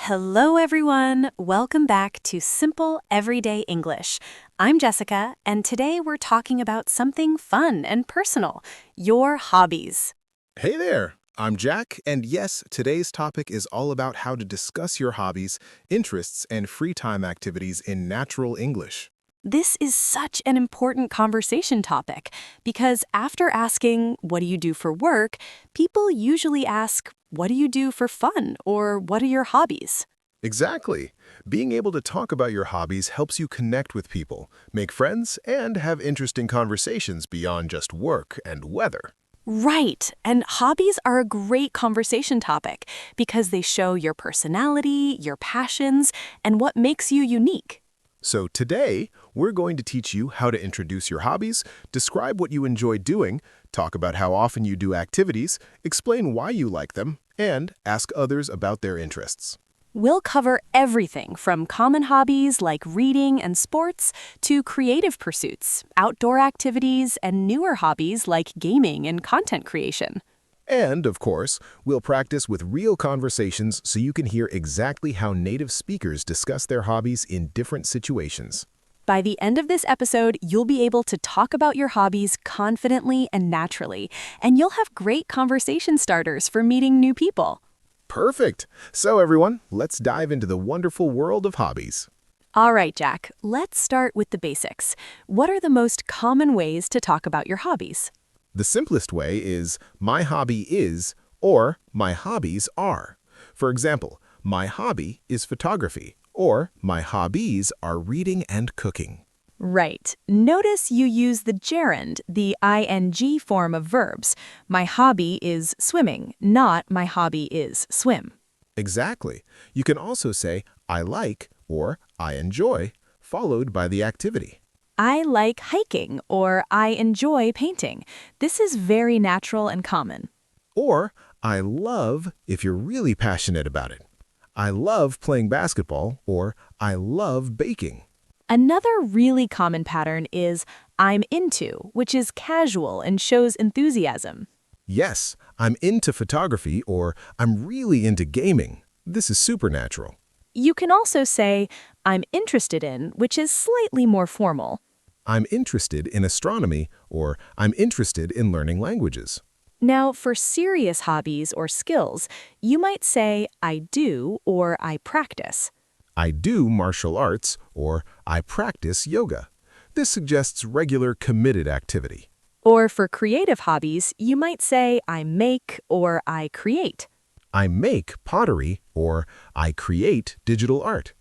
Hello, everyone. Welcome back to Simple Everyday English. I'm Jessica, and today we're talking about something fun and personal, your hobbies. Hey there, I'm Jack, and yes, today's topic is all about how to discuss your hobbies, interests, and free time activities in natural English. This is such an important conversation topic because after asking, what do you do for work, people usually ask, what do you do for fun or what are your hobbies? Exactly. Being able to talk about your hobbies helps you connect with people, make friends, and have interesting conversations beyond just work and weather. Right, and hobbies are a great conversation topic because they show your personality, your passions, and what makes you unique. So today, we're going to teach you how to introduce your hobbies, describe what you enjoy doing, talk about how often you do activities, explain why you like them, and ask others about their interests. We'll cover everything from common hobbies like reading and sports to creative pursuits, outdoor activities, and newer hobbies like gaming and content creation. And, of course, we'll practice with real conversations so you can hear exactly how native speakers discuss their hobbies in different situations. By the end of this episode, you'll be able to talk about your hobbies confidently and naturally, and you'll have great conversation starters for meeting new people. Perfect! So everyone, let's dive into the wonderful world of hobbies. All right, Jack, let's start with the basics. What are the most common ways to talk about your hobbies? The simplest way is my hobby is or my hobbies are. For example, my hobby is photography or my hobbies are reading and cooking. Right. Notice you use the gerund, the ing form of verbs. My hobby is swimming, not my hobby is swim. Exactly. You can also say I like or I enjoy, followed by the activity. I like hiking or I enjoy painting. This is very natural and common. Or I love if you're really passionate about it. I love playing basketball or I love baking. Another really common pattern is I'm into, which is casual and shows enthusiasm. Yes, I'm into photography or I'm really into gaming. This is supernatural. You can also say I'm interested in, which is slightly more formal. I'm interested in astronomy or I'm interested in learning languages. Now, for serious hobbies or skills, you might say I do or I practice. I do martial arts or I practice yoga. This suggests regular committed activity. Or for creative hobbies, you might say I make or I create. I make pottery or I create digital art.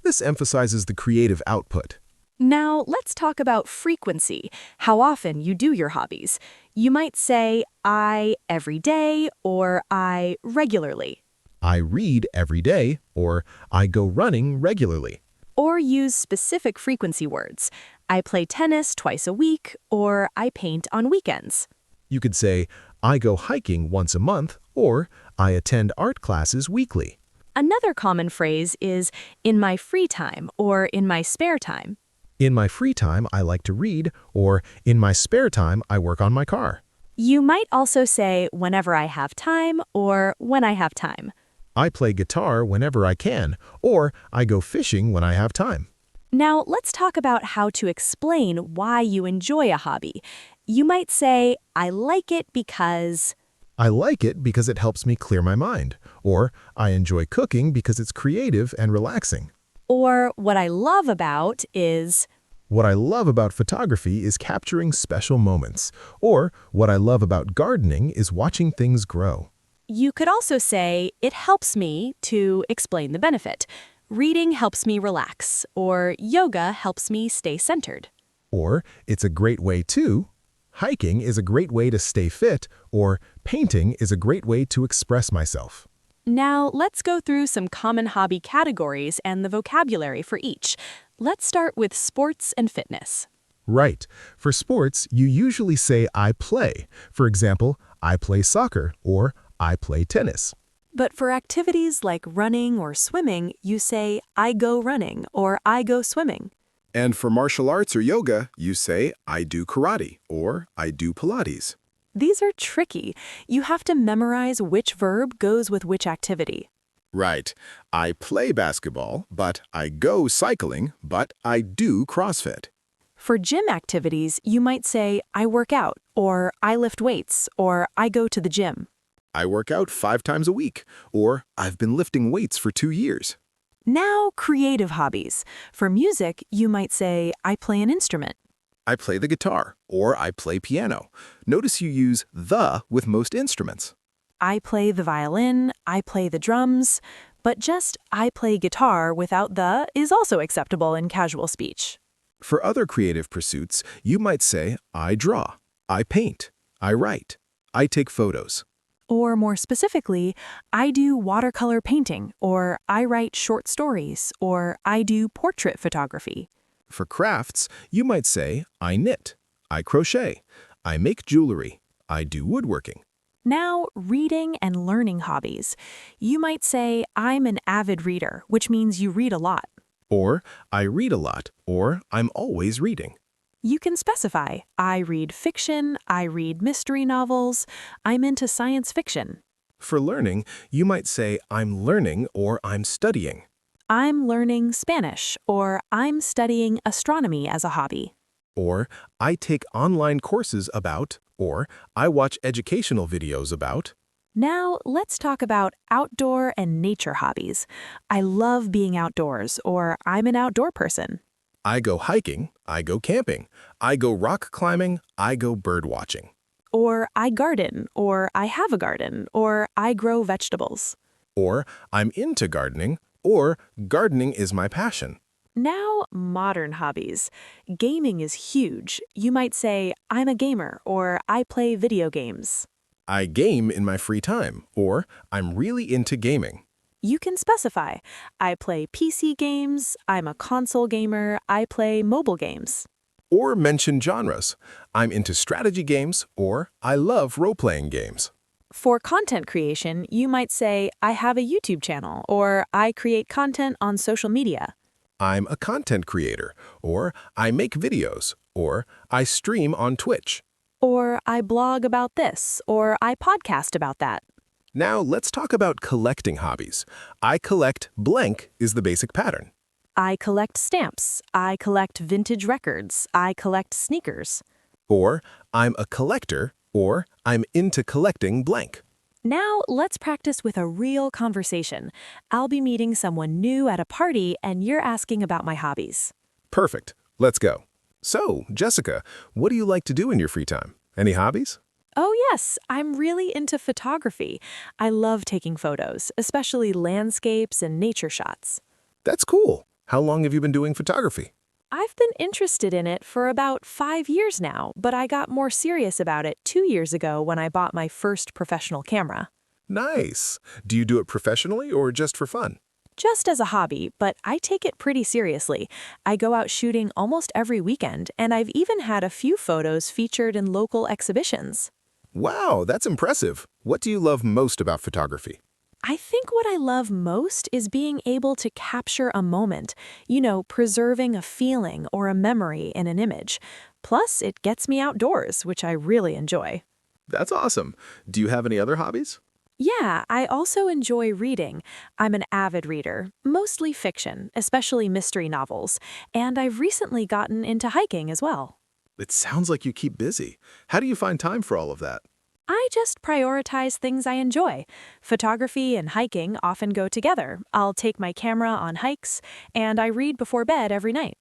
This emphasizes the creative output. Now, let's talk about frequency, how often you do your hobbies. You might say I every day or I regularly. I read every day or I go running regularly. Or use specific frequency words. I play tennis twice a week or I paint on weekends. You could say, I go hiking once a month or I attend art classes weekly. Another common phrase is in my free time or in my spare time. In my free time, I like to read, or in my spare time, I work on my car. You might also say whenever I have time or when I have time. I play guitar whenever I can, or I go fishing when I have time. Now, let's talk about how to explain why you enjoy a hobby. You might say, I like it because... I like it because it helps me clear my mind, or I enjoy cooking because it's creative and relaxing. Or what I love about is... What I love about photography is capturing special moments, or what I love about gardening is watching things grow. You could also say, it helps me to explain the benefit. Reading helps me relax, or yoga helps me stay centered. Or it's a great way to... Hiking is a great way to stay fit, or painting is a great way to express myself. Now, let's go through some common hobby categories and the vocabulary for each. Let's start with sports and fitness. Right. For sports, you usually say I play. For example, I play soccer or I play tennis. But for activities like running or swimming, you say I go running or I go swimming. And for martial arts or yoga, you say I do karate or I do Pilates. These are tricky. You have to memorize which verb goes with which activity. Right. I play basketball, but I go cycling, but I do CrossFit. For gym activities, you might say, I work out, or I lift weights, or I go to the gym. I work out 5 times a week, or I've been lifting weights for 2 years. Now, creative hobbies. For music, you might say, I play an instrument. I play the guitar, or I play piano. Notice you use the with most instruments. I play the violin, I play the drums, but just I play guitar without the is also acceptable in casual speech. For other creative pursuits, you might say, I draw, I paint, I write, I take photos. Or more specifically, I do watercolor painting, or I write short stories, or I do portrait photography. For crafts, you might say, I knit, I crochet, I make jewelry, I do woodworking. Now, reading and learning hobbies. You might say, I'm an avid reader, which means you read a lot. Or, I read a lot, or I'm always reading. You can specify, I read fiction, I read mystery novels, I'm into science fiction. For learning, you might say, I'm learning or I'm studying. I'm learning Spanish, or I'm studying astronomy as a hobby. Or, I take online courses about, or I watch educational videos about. Now, let's talk about outdoor and nature hobbies. I love being outdoors, or I'm an outdoor person. I go hiking, I go camping, I go rock climbing, I go bird watching. Or I garden, or I have a garden, or I grow vegetables. Or, I'm into gardening, or gardening is my passion. Now, modern hobbies. Gaming is huge. You might say, I'm a gamer, or I play video games. I game in my free time, or I'm really into gaming. You can specify, I play PC games, I'm a console gamer, I play mobile games. Or mention genres. I'm into strategy games, or I love role-playing games. For content creation, you might say, I have a YouTube channel, or I create content on social media. I'm a content creator, or I make videos, or I stream on Twitch. Or I blog about this, or I podcast about that. Now let's talk about collecting hobbies. I collect blank is the basic pattern. I collect stamps, I collect vintage records, I collect sneakers. Or I'm a collector, or I'm into collecting blank. Now let's practice with a real conversation. I'll be meeting someone new at a party and you're asking about my hobbies. Perfect. Let's go. So, Jessica, what do you like to do in your free time? Any hobbies? Oh yes, I'm really into photography. I love taking photos, especially landscapes and nature shots. That's cool. How long have you been doing photography? I've been interested in it for about 5 years now, but I got more serious about it 2 years ago when I bought my first professional camera. Nice. Do you do it professionally or just for fun? Just as a hobby, but I take it pretty seriously. I go out shooting almost every weekend, and I've even had a few photos featured in local exhibitions. Wow, that's impressive. What do you love most about photography? I think what I love most is being able to capture a moment, preserving a feeling or a memory in an image. Plus, it gets me outdoors, which I really enjoy. That's awesome. Do you have any other hobbies? Yeah, I also enjoy reading. I'm an avid reader, mostly fiction, especially mystery novels, and I've recently gotten into hiking as well. It sounds like you keep busy. How do you find time for all of that? I just prioritize things I enjoy. Photography and hiking often go together. I'll take my camera on hikes, and I read before bed every night.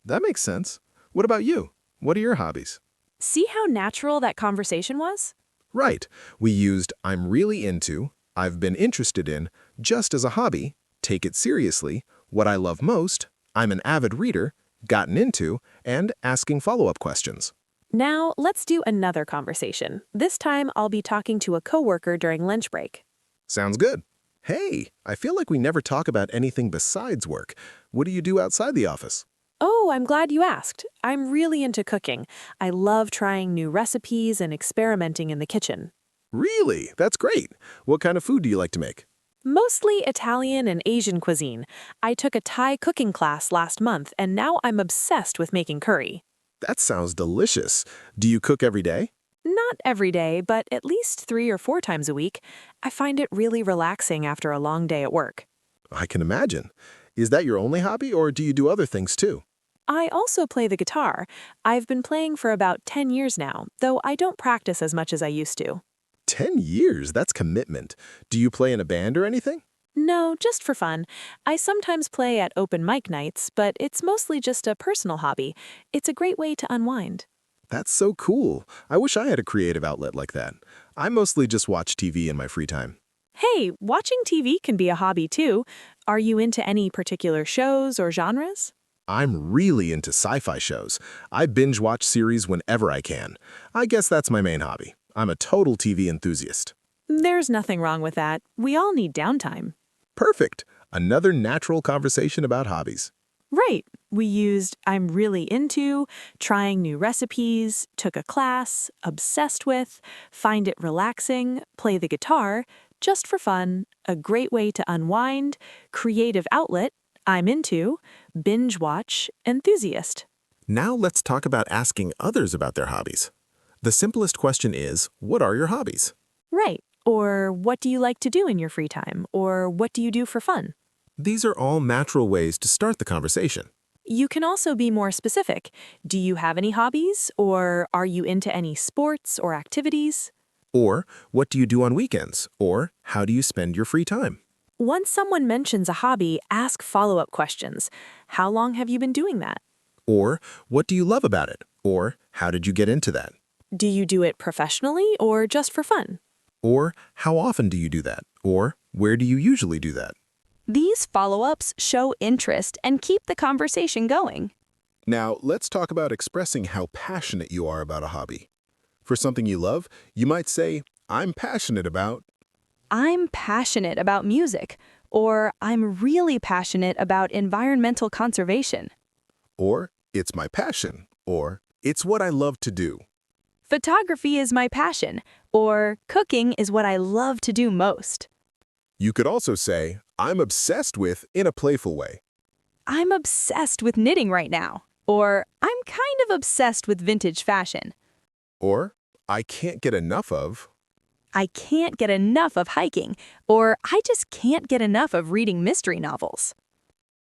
That makes sense. What about you? What are your hobbies? See how natural that conversation was? Right. We used I'm really into, I've been interested in, just as a hobby, take it seriously, what I love most, I'm an avid reader, gotten into, and asking follow-up questions. Now, let's do another conversation. This time, I'll be talking to a coworker during lunch break. Sounds good. Hey, I feel like we never talk about anything besides work. What do you do outside the office? Oh, I'm glad you asked. I'm really into cooking. I love trying new recipes and experimenting in the kitchen. Really? That's great. What kind of food do you like to make? Mostly Italian and Asian cuisine. I took a Thai cooking class last month, and now I'm obsessed with making curry. That sounds delicious. Do you cook every day? Not every day, but at least 3 or 4 times a week. I find it really relaxing after a long day at work. I can imagine. Is that your only hobby, or do you do other things too? I also play the guitar. I've been playing for about 10 years now, though I don't practice as much as I used to. 10 years? That's commitment. Do you play in a band or anything? No, just for fun. I sometimes play at open mic nights, but it's mostly just a personal hobby. It's a great way to unwind. That's so cool. I wish I had a creative outlet like that. I mostly just watch TV in my free time. Hey, watching TV can be a hobby too. Are you into any particular shows or genres? I'm really into sci-fi shows. I binge watch series whenever I can. I guess that's my main hobby. I'm a total TV enthusiast. There's nothing wrong with that. We all need downtime. Perfect. Another natural conversation about hobbies. Right. We used I'm really into, trying new recipes, took a class, obsessed with, find it relaxing, play the guitar, just for fun, a great way to unwind, creative outlet, I'm into, binge watch, enthusiast. Now let's talk about asking others about their hobbies. The simplest question is, what are your hobbies? Right. Or what do you like to do in your free time? Or what do you do for fun? These are all natural ways to start the conversation. You can also be more specific. Do you have any hobbies? Or are you into any sports or activities? Or, what do you do on weekends? Or, how do you spend your free time? Once someone mentions a hobby, ask follow-up questions. How long have you been doing that? Or, what do you love about it? Or, how did you get into that? Do you do it professionally or just for fun? Or, how often do you do that? Or, where do you usually do that? These follow-ups show interest and keep the conversation going. Now, let's talk about expressing how passionate you are about a hobby. For something you love, you might say, I'm passionate about. I'm passionate about music, or I'm really passionate about environmental conservation. Or, it's my passion. Or, it's what I love to do. Photography is my passion, or cooking is what I love to do most. You could also say, I'm obsessed with in a playful way. I'm obsessed with knitting right now, or I'm kind of obsessed with vintage fashion. Or, I can't get enough of. I can't get enough of hiking, or I just can't get enough of reading mystery novels.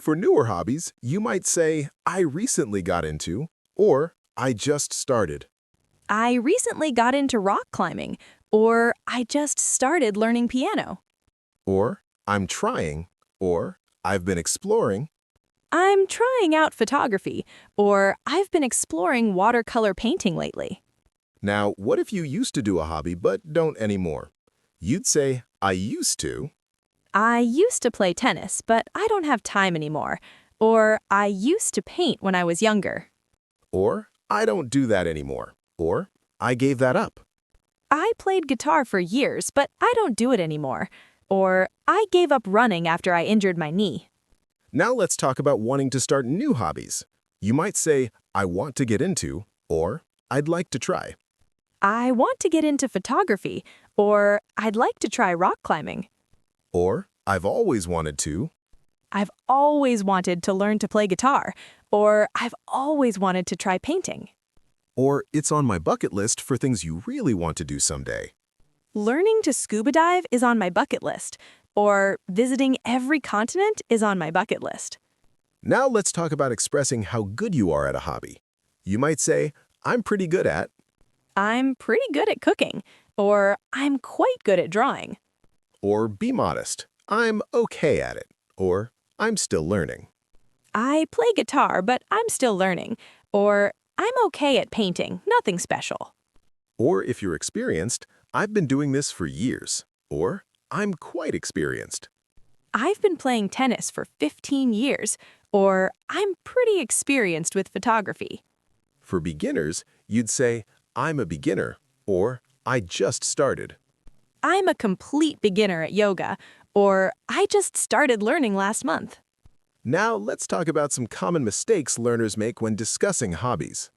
For newer hobbies, you might say, I recently got into, or I just started. I recently got into rock climbing, or I just started learning piano. Or, I'm trying, or I've been exploring. I'm trying out photography, or I've been exploring watercolor painting lately. Now, what if you used to do a hobby but don't anymore? You'd say, I used to. I used to play tennis, but I don't have time anymore. Or I used to paint when I was younger. Or, I don't do that anymore. Or, I gave that up. I played guitar for years, but I don't do it anymore. Or I gave up running after I injured my knee. Now let's talk about wanting to start new hobbies. You might say, I want to get into, or I'd like to try. I want to get into photography, or I'd like to try rock climbing. Or, I've always wanted to. I've always wanted to learn to play guitar, or I've always wanted to try painting. Or, it's on my bucket list for things you really want to do someday. Learning to scuba dive is on my bucket list, or visiting every continent is on my bucket list. Now let's talk about expressing how good you are at a hobby. You might say, I'm pretty good at. I'm pretty good at cooking, or I'm quite good at drawing. Or be modest. I'm okay at it. Or I'm still learning. I play guitar, but I'm still learning. Or I'm okay at painting, nothing special. Or if you're experienced, I've been doing this for years. Or I'm quite experienced. I've been playing tennis for 15 years. Or I'm pretty experienced with photography. For beginners, you'd say, I'm a beginner. Or I just started. I'm a complete beginner at yoga. Or I just started learning last month. Now let's talk about some common mistakes learners make when discussing hobbies.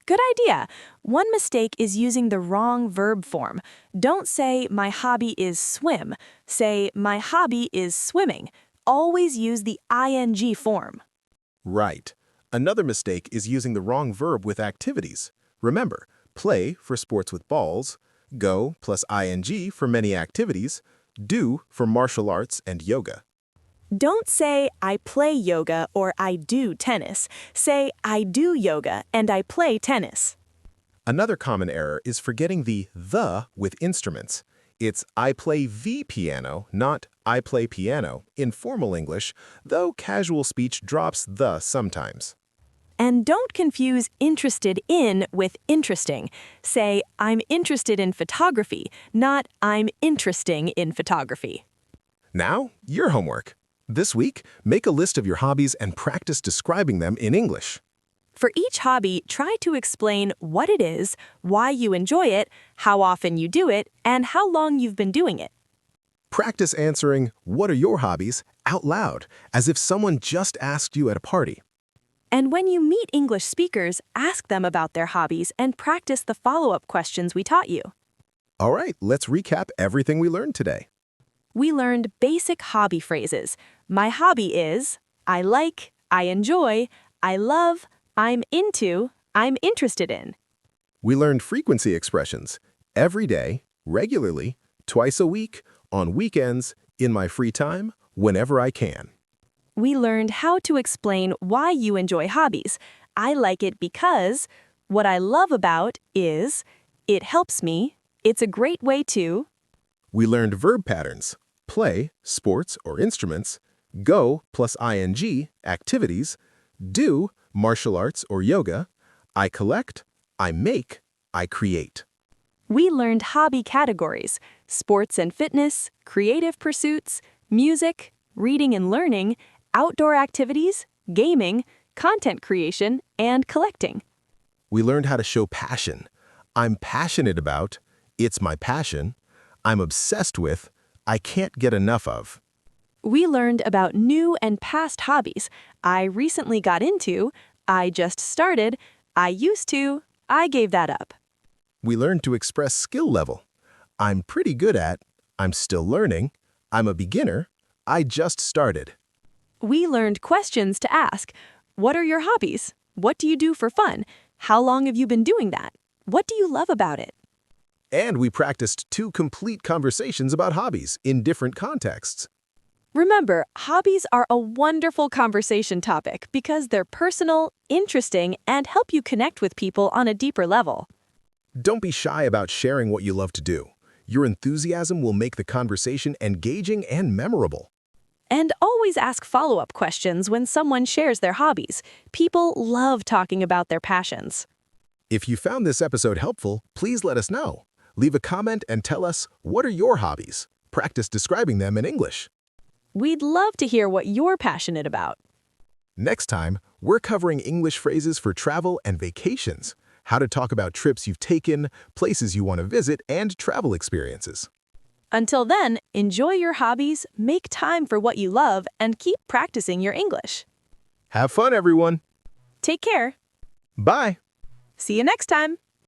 Good idea. One mistake is using the wrong verb form. Don't say, my hobby is swim. Say, my hobby is swimming. Always use the ing form. Right. Another mistake is using the wrong verb with activities. Remember, play for sports with balls, go plus ing for many activities, do for martial arts and yoga. Don't say, I play yoga or I do tennis. Say, I do yoga and I play tennis. Another common error is forgetting the with instruments. It's I play the piano, not I play piano in formal English, though casual speech drops the sometimes. And don't confuse interested in with interesting. Say, I'm interested in photography, not I'm interesting in photography. Now, your homework. This week, make a list of your hobbies and practice describing them in English. For each hobby, try to explain what it is, why you enjoy it, how often you do it, and how long you've been doing it. Practice answering, "What are your hobbies?" out loud, as if someone just asked you at a party. And when you meet English speakers, ask them about their hobbies and practice the follow-up questions we taught you. All right, let's recap everything we learned today. We learned basic hobby phrases. My hobby is, I like, I enjoy, I love, I'm into, I'm interested in. We learned frequency expressions: every day, regularly, twice a week, on weekends, in my free time, whenever I can. We learned how to explain why you enjoy hobbies. I like it because, what I love about is, it helps me, it's a great way to. We learned verb patterns: play, sports or instruments, go plus ing, activities, do, martial arts or yoga, I collect, I make, I create. We learned hobby categories: sports and fitness, creative pursuits, music, reading and learning, outdoor activities, gaming, content creation, and collecting. We learned how to show passion. I'm passionate about, it's my passion, I'm obsessed with, I can't get enough of. We learned about new and past hobbies. I recently got into, I just started, I used to, I gave that up. We learned to express skill level. I'm pretty good at, I'm still learning, I'm a beginner, I just started. We learned questions to ask. What are your hobbies? What do you do for fun? How long have you been doing that? What do you love about it? And we practiced 2 complete conversations about hobbies in different contexts. Remember, hobbies are a wonderful conversation topic because they're personal, interesting, and help you connect with people on a deeper level. Don't be shy about sharing what you love to do. Your enthusiasm will make the conversation engaging and memorable. And always ask follow-up questions when someone shares their hobbies. People love talking about their passions. If you found this episode helpful, please let us know. Leave a comment and tell us, what are your hobbies? Practice describing them in English. We'd love to hear what you're passionate about. Next time, we're covering English phrases for travel and vacations, how to talk about trips you've taken, places you want to visit, and travel experiences. Until then, enjoy your hobbies, make time for what you love, and keep practicing your English. Have fun, everyone. Take care. Bye. See you next time.